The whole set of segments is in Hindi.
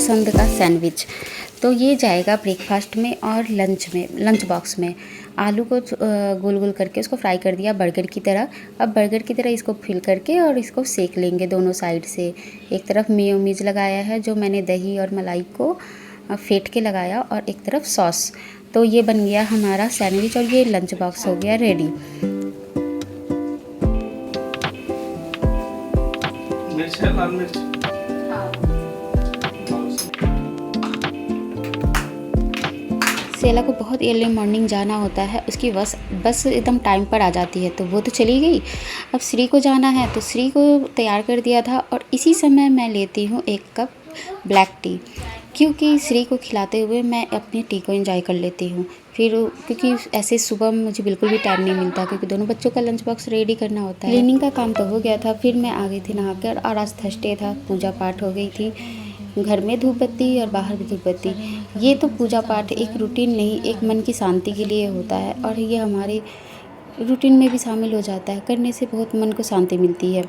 पसंद का सैंडविच। तो ये जाएगा ब्रेकफास्ट में और लंच बॉक्स में। आलू को गोल गोल करके उसको फ्राई कर दिया बर्गर की तरह। अब बर्गर की तरह इसको फिल करके और इसको सेक लेंगे दोनों साइड से। एक तरफ मेयोनीज लगाया है जो मैंने दही और मलाई को फेंट के लगाया, और एक तरफ सॉस। तो ये बन गया हमारा सैंडविच और ये लंच बॉक्स हो गया रेडी। मिर्च है, लाल मिर्च। सेला को बहुत अर्ली मॉर्निंग जाना होता है, उसकी बस एकदम टाइम पर आ जाती है, तो वो तो चली गई। अब श्री को जाना है तो श्री को तैयार कर दिया था, और इसी समय मैं लेती हूँ 1 कप ब्लैक टी, क्योंकि श्री को खिलाते हुए मैं अपनी टी को एंजॉय कर लेती हूँ। फिर क्योंकि ऐसे सुबह मुझे बिल्कुल भी टाइम नहीं मिलता, क्योंकि दोनों बच्चों का लंच बॉक्स रेडी करना होता है। क्लीनिंग का काम तो हो गया था, फिर मैं आ गई थी नहाकर, और आज थर्सडे था, पूजा पाठ हो गई थी। घर में धूप बत्ती और बाहर भी धूप बत्ती। ये तो पूजा पाठ एक रूटीन नहीं, एक मन की शांति के लिए होता है, और ये हमारे रूटीन में भी शामिल हो जाता है। करने से बहुत मन को शांति मिलती है।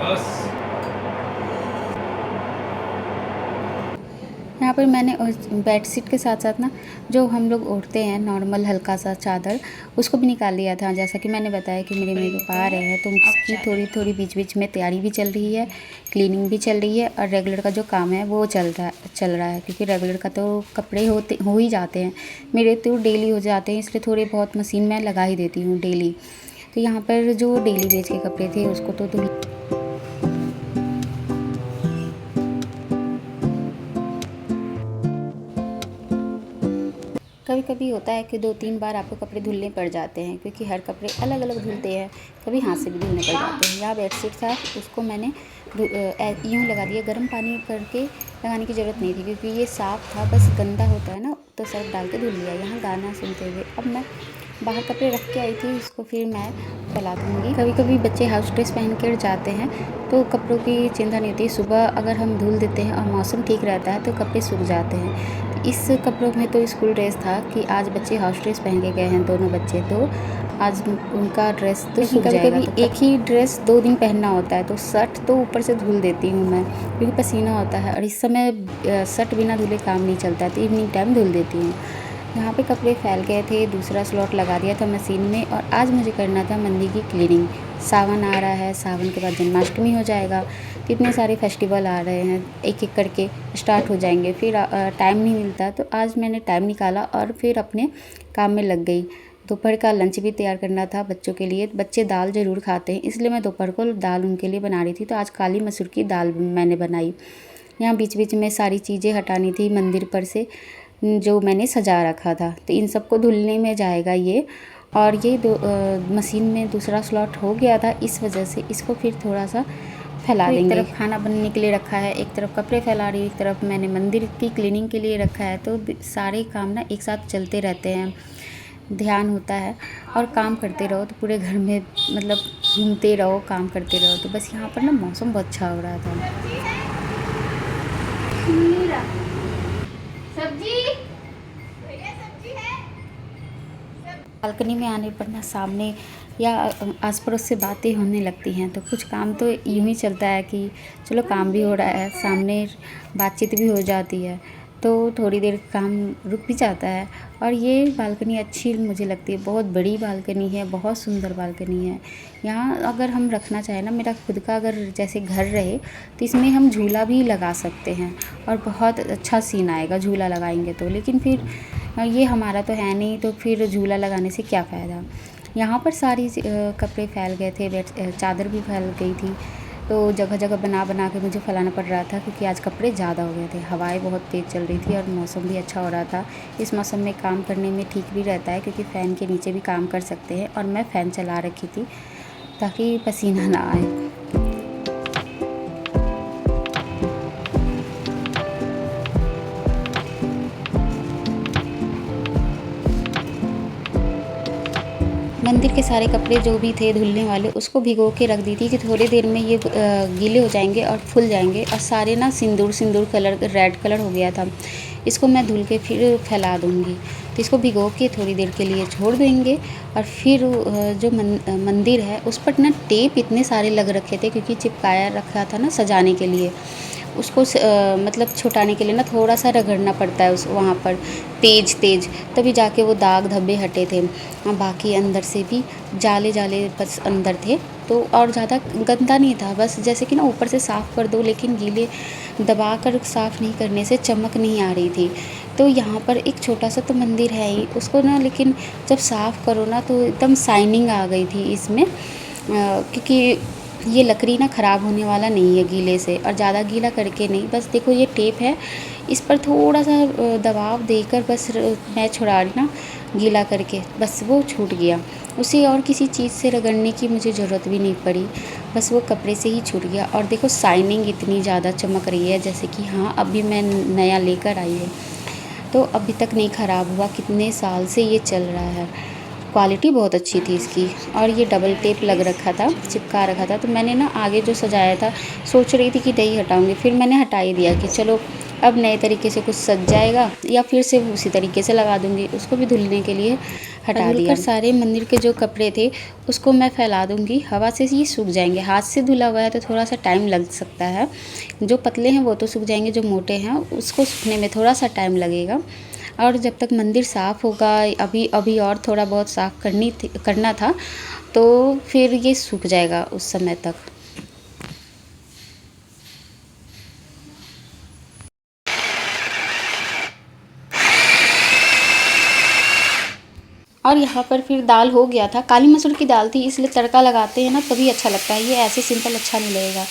बस यहाँ पर मैंने बेडशीट के साथ साथ ना जो हम लोग ओढ़ते हैं नॉर्मल हल्का सा चादर, उसको भी निकाल लिया था। जैसा कि मैंने बताया कि मेरे मेरे पापा आ रहे हैं, तो उसकी थोड़ी बीच बीच में तैयारी भी चल रही है, क्लीनिंग भी चल रही है, और रेगुलर का जो काम है वो चल रहा है। क्योंकि रेगुलर का तो कपड़े हो ही जाते हैं, मेरे तो डेली हो जाते हैं, इसलिए थोड़े बहुत मशीन में लगा ही देती हूँ डेली। तो यहाँ पर जो डेली वेज के कपड़े थे उसको तो कभी कभी होता है कि 2-3 बार आपको कपड़े धुलने पड़ जाते हैं, क्योंकि हर कपड़े अलग अलग धुलते हैं, कभी हाथ से भी धुलने पड़ जाते हैं। यहाँ बेडशीट था, उसको मैंने यूँ लगा दिया, गर्म पानी करके लगाने की ज़रूरत नहीं थी, क्योंकि ये साफ़ था, बस गंदा होता है ना तो सर्फ डाल के धुल लिया। यहाँ गाना सुनते हुए अब मैं बाहर कपड़े रख के आई थी, इसको फिर मैं फैला दूँगी। कभी कभी बच्चे हाउस ड्रेस पहन कर जाते हैं तो कपड़ों की चिंता नहीं होती। सुबह अगर हम धुल देते हैं और मौसम ठीक रहता है तो कपड़े सूख जाते हैं। इस कपड़ों में तो स्कूल ड्रेस था कि आज बच्चे हाउस ड्रेस पहन के गए हैं दोनों बच्चे, तो आज उनका ड्रेस तो सूख जाएगा। तो एक ही ड्रेस 2 दिन पहनना होता है, तो शर्ट तो ऊपर से धुल देती हूँ मैं, क्योंकि पसीना होता है, और इस समय शर्ट बिना धुले काम नहीं चलता है, तो इवनिंग टाइम धुल देती हूँ। यहाँ पे कपड़े फैल गए थे, दूसरा स्लॉट लगा दिया था मशीन में, और आज मुझे करना था मंदिर की क्लीनिंग। सावन आ रहा है, सावन के बाद जन्माष्टमी हो जाएगा, तो इतने सारे फेस्टिवल आ रहे हैं, एक एक करके स्टार्ट हो जाएंगे, फिर टाइम नहीं मिलता। तो आज मैंने टाइम निकाला और फिर अपने काम में लग गई। दोपहर का लंच भी तैयार करना था बच्चों के लिए। बच्चे दाल ज़रूर खाते हैं, इसलिए मैं दोपहर को दाल उनके लिए बना रही थी। तो आज काली मसूर की दाल मैंने बनाई। यहाँ बीच बीच में सारी चीज़ें हटानी थी मंदिर पर से जो मैंने सजा रखा था, तो इन सबको धुलने में जाएगा ये। और ये मशीन में दूसरा स्लॉट हो गया था, इस वजह से इसको फिर थोड़ा सा फैला देंगे। एक तरफ खाना बनने के लिए रखा है, एक तरफ कपड़े फैला रही, एक तरफ मैंने मंदिर की क्लीनिंग के लिए रखा है। तो सारे काम ना एक साथ चलते रहते हैं, ध्यान होता है, और काम करते रहो तो पूरे घर में मतलब घूमते रहो, काम करते रहो। तो बस यहाँ पर ना मौसम बहुत अच्छा हो रहा था। बालकनी में आने पर ना सामने या आस पड़ोस से बातें होने लगती हैं, तो कुछ काम तो यूँ ही चलता है कि चलो काम भी हो रहा है, सामने बातचीत भी हो जाती है, तो थोड़ी देर काम रुक भी जाता है। और ये बालकनी अच्छी मुझे लगती है, बहुत बड़ी बालकनी है, बहुत सुंदर बालकनी है। यहाँ अगर हम रखना चाहें ना, मेरा खुद का अगर जैसे घर रहे तो इसमें हम झूला भी लगा सकते हैं, और बहुत अच्छा सीन आएगा झूला लगाएंगे तो। लेकिन फिर ये हमारा तो है नहीं, तो फिर झूला लगाने से क्या फ़ायदा। यहाँ पर सारी कपड़े फैल गए थे, चादर भी फैल गई थी, तो जगह जगह बना बना के मुझे फैलाना पड़ रहा था, क्योंकि आज कपड़े ज़्यादा हो गए थे। हवाएं बहुत तेज़ चल रही थी और मौसम भी अच्छा हो रहा था। इस मौसम में काम करने में ठीक भी रहता है, क्योंकि फ़ैन के नीचे भी काम कर सकते हैं, और मैं फ़ैन चला रखी थी ताकि पसीना ना आए। मंदिर के सारे कपड़े जो भी थे धुलने वाले, उसको भिगो के रख दी थी कि थोड़ी देर में ये गीले हो जाएंगे और फूल जाएंगे। और सारे ना सिंदूर कलर रेड कलर हो गया था, इसको मैं धुल के फिर फैला दूँगी। तो इसको भिगो के थोड़ी देर के लिए छोड़ देंगे। और फिर जो मंदिर है उस पर ना टेप इतने सारे लग रखे थे, क्योंकि चिपकाया रखा था ना सजाने के लिए, उसको मतलब छुटाने के लिए ना थोड़ा सा रगड़ना पड़ता है उस वहाँ पर तेज तभी जाके वो दाग धब्बे हटे थे। बाकी अंदर से भी जाले बस अंदर थे, तो और ज़्यादा गंदा नहीं था, बस जैसे कि ना ऊपर से साफ़ कर दो, लेकिन गीले दबा कर साफ़ नहीं करने से चमक नहीं आ रही थी। तो यहाँ पर एक छोटा सा तो मंदिर है ही, उसको ना लेकिन जब साफ़ करो ना तो एकदम शाइनिंग आ गई थी इसमें, क्योंकि ये लकड़ी ना ख़राब होने वाला नहीं है गीले से, और ज़्यादा गीला करके नहीं। बस देखो ये टेप है, इस पर थोड़ा सा दबाव देकर बस मैं छुड़ा रही ना गीला करके, बस वो छूट गया। उसे और किसी चीज़ से रगड़ने की मुझे ज़रूरत भी नहीं पड़ी, बस वो कपड़े से ही छूट गया। और देखो शाइनिंग इतनी ज़्यादा चमक रही है, जैसे कि हाँ अभी मैं नया लेकर आई है, तो अभी तक नहीं ख़राब हुआ, कितने साल से ये चल रहा है। क्वालिटी बहुत अच्छी थी इसकी। और ये डबल टेप लग रखा था, चिपका रखा था, तो मैंने ना आगे जो सजाया था सोच रही थी कि नहीं हटाऊंगी, फिर मैंने हटा ही दिया कि चलो अब नए तरीके से कुछ सज जाएगा, या फिर से उसी तरीके से लगा दूंगी। उसको भी धुलने के लिए हटा दिया। सारे मंदिर के जो कपड़े थे उसको मैं फैला दूंगी, हवा से ये सूख जाएंगे। हाथ से धुला हुआ है तो थोड़ा सा टाइम लग सकता है, जो पतले हैं वो तो सूख जाएंगे, जो मोटे हैं उसको सूखने में थोड़ा सा टाइम लगेगा। और जब तक मंदिर साफ़ होगा, अभी और थोड़ा बहुत साफ़ करना था, तो फिर ये सूख जाएगा उस समय तक। और यहाँ पर फिर दाल हो गया था, काली मसूर की दाल थी, इसलिए तड़का लगाते हैं ना तभी अच्छा लगता है, ये ऐसे सिंपल अच्छा नहीं लगेगा।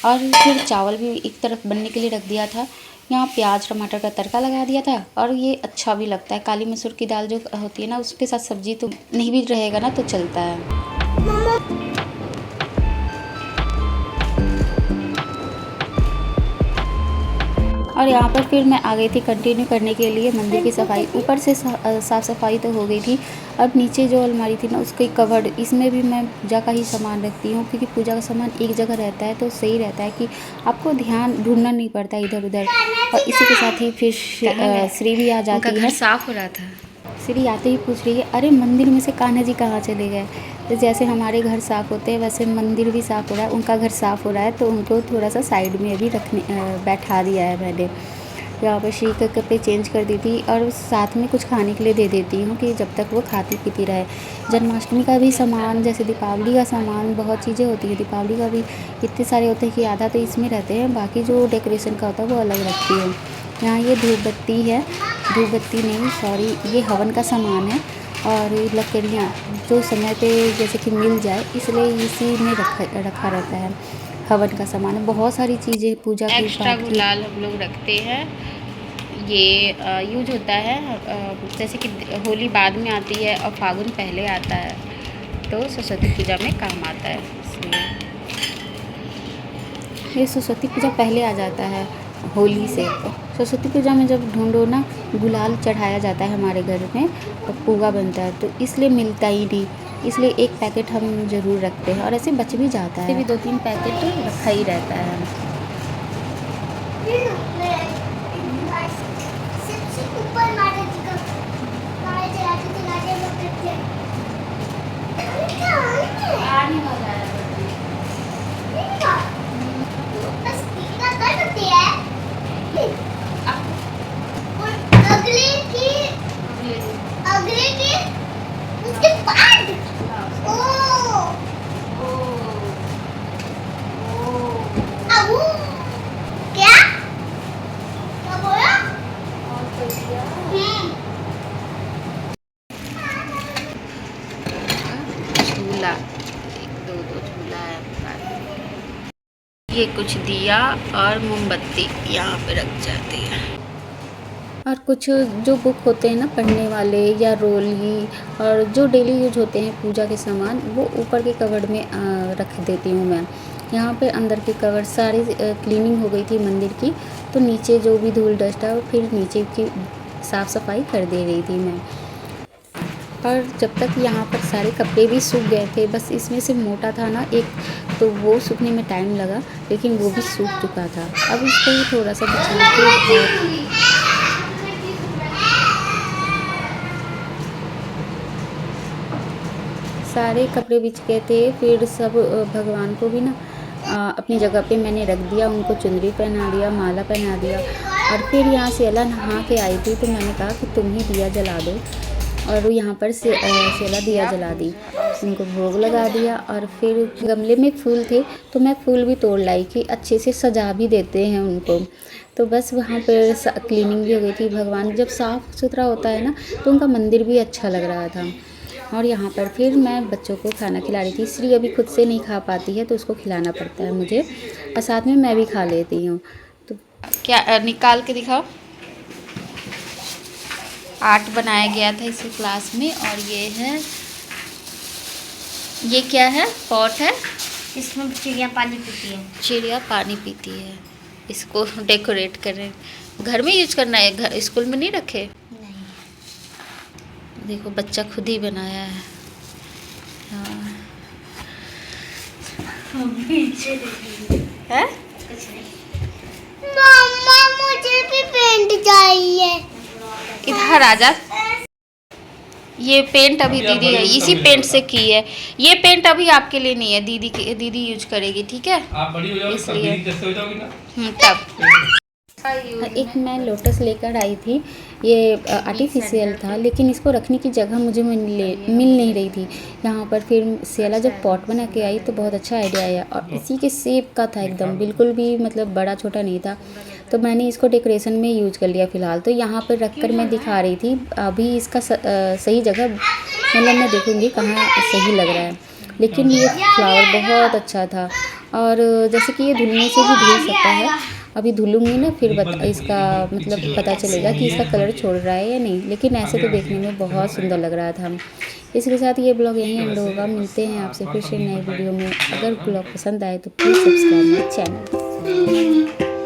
और फिर चावल भी एक तरफ बनने के लिए रख दिया था, यहाँ प्याज टमाटर का तड़का लगा दिया था। और ये अच्छा भी लगता है, काली मसूर की दाल जो होती है ना उसके साथ सब्जी तो नहीं भी रहेगा ना तो चलता है। और यहाँ पर फिर मैं आ गई थी कंटिन्यू करने के लिए मंदिर की सफाई। ऊपर से साफ़ सफाई तो हो गई थी, अब नीचे जो अलमारी थी ना उसके कवर्ड, इसमें भी मैं पूजा का ही सामान रखती हूँ, क्योंकि पूजा का सामान एक जगह रहता है तो सही रहता है कि आपको ध्यान ढूंढना नहीं पड़ता इधर उधर। और इसी के साथ ही फिर श्री भी आ जाती है। साफ हो रहा था। श्री आते ही पूछ रही है, अरे मंदिर में से कान्हा जी कहाँ चले गए। तो जैसे हमारे घर साफ़ होते हैं वैसे मंदिर भी साफ़ हो रहा है, उनका घर साफ़ हो रहा है, तो उनको थोड़ा सा साइड में भी बैठा दिया है मैंने। यहाँ पर श्री के कपड़े चेंज कर दी थी, और साथ में कुछ खाने के लिए दे देती हूँ कि जब तक वो खाती पीती रहे। जन्माष्टमी का भी सामान, जैसे दीपावली का सामान, बहुत चीज़ें होती हैं, दीपावली का भी इतने सारे होते हैं कि आधा तो इसमें रहते हैं, बाकी जो डेकोरेशन का होता है वो अलग रखती हूँ। यहाँ ये धूप बत्ती है, धूप बत्ती नहीं सॉरी, ये हवन का सामान है। और लकड़ियाँ जो समय पे जैसे कि मिल जाए, इसलिए इसी में रखा रहता है। हवन का सामान है, बहुत सारी चीज़ें पूजा की। एक्स्ट्रा गुलाल हम लोग रखते हैं, ये यूज होता है जैसे कि होली बाद में आती है और फागुन पहले आता है, तो सरस्वती पूजा में काम आता है, इसलिए ये सरस्वती पूजा पहले आ जाता है होली से। सरस्वती पूजा में जब ढूंढो ना गुलाल चढ़ाया जाता है हमारे घर में, तो पुआ बनता है, तो इसलिए मिलता ही नहीं, इसलिए एक पैकेट हम ज़रूर रखते हैं, और ऐसे बच भी जाता है, भी 2-3 पैकेट रखा ही रहता है। झूला, 1-2 झूला है। ये कुछ दिया और मोमबत्ती यहाँ पे रख जाती है। और कुछ जो बुक होते हैं ना पढ़ने वाले, या रोल ही, और जो डेली यूज होते हैं पूजा के सामान, वो ऊपर के कवर्ड में रख देती हूँ मैं। यहाँ पे अंदर के कवर सारी क्लीनिंग हो गई थी मंदिर की, तो नीचे जो भी धूल डस्ट है वो फिर नीचे की साफ़ सफाई कर दे रही थी मैं। और जब तक यहाँ पर सारे कपड़े भी सूख गए थे, बस इसमें से मोटा था ना एक, तो वो सूखने में टाइम लगा, लेकिन वो भी सूख चुका था। अब इसको ही थोड़ा सा बचा के सारे कपड़े बिछ गए थे, फिर सब भगवान को भी ना अपनी जगह पे मैंने रख दिया, उनको चुनरी पहना दिया, माला पहना दिया। और फिर यहाँ सेला नहा के आई थी तो मैंने कहा कि तुम ही दिया जला दो, और यहाँ पर सेला दिया जला दी, उनको भोग लगा दिया। और फिर गमले में फूल थे तो मैं फूल भी तोड़ लाई कि अच्छे से सजा भी देते हैं उनको। तो बस वहाँ पर क्लीनिंग भी हो गई थी। भगवान जब साफ़ सुथरा होता है ना तो उनका मंदिर भी अच्छा लग रहा था। और यहाँ पर फिर मैं बच्चों को खाना खिला रही थी। श्री अभी खुद से नहीं खा पाती है तो उसको खिलाना पड़ता है मुझे, और साथ में मैं भी खा लेती हूँ। तो क्या निकाल के दिखाओ। आर्ट बनाया गया था इसी क्लास में। और ये है, ये क्या है? पॉट है, इसमें चिड़िया पानी पीती है। चिड़िया पानी पीती है। इसको डेकोरेट करें, घर में यूज करना है, घर स्कूल में नहीं रखे। नहीं, देखो बच्चा खुद ही बनाया है। हाँ है? मम्मा मुझे भी पेंट चाहिए। इधर आ जा। ये पेंट अभी दीदी है, इसी पेंट से की है। ये पेंट अभी आपके लिए नहीं है, दीदी यूज करेगी, ठीक है? आप बड़ी हो जाओगी, इसलिए। मेरी जैसे हो जाओगी ना। तब एक मैं लोटस लेकर आई थी, ये आर्टिफिशियल था, लेकिन इसको रखने की जगह मुझे मिल नहीं रही थी यहाँ पर। फिर सेला जब पॉट बना के आई तो बहुत अच्छा आइडिया आया, और इसी के शेप का था एकदम, बिल्कुल भी मतलब बड़ा छोटा नहीं था। तो मैंने इसको डेकोरेशन में यूज कर लिया फ़िलहाल। तो यहाँ पर रख कर मैं दिखा रही थी, अभी इसका सही जगह मतलब मैं देखूँगी कहाँ सही लग रहा है। लेकिन ये फ्लावर बहुत अच्छा था, और जैसे कि ये धुलने से भी धुल सकता है। अभी धुलूँगी ना फिर इसका मतलब पता चलेगा कि इसका कलर छोड़ रहा है या नहीं। लेकिन ऐसे तो देखने में बहुत सुंदर लग रहा था। इसके साथ ये ब्लॉग यहीं एंड होगा। मिलते हैं आपसे फिर से नए वीडियो में। अगर ब्लॉग पसंद आए तो प्लीज़ सब्सक्राइब माय चैनल।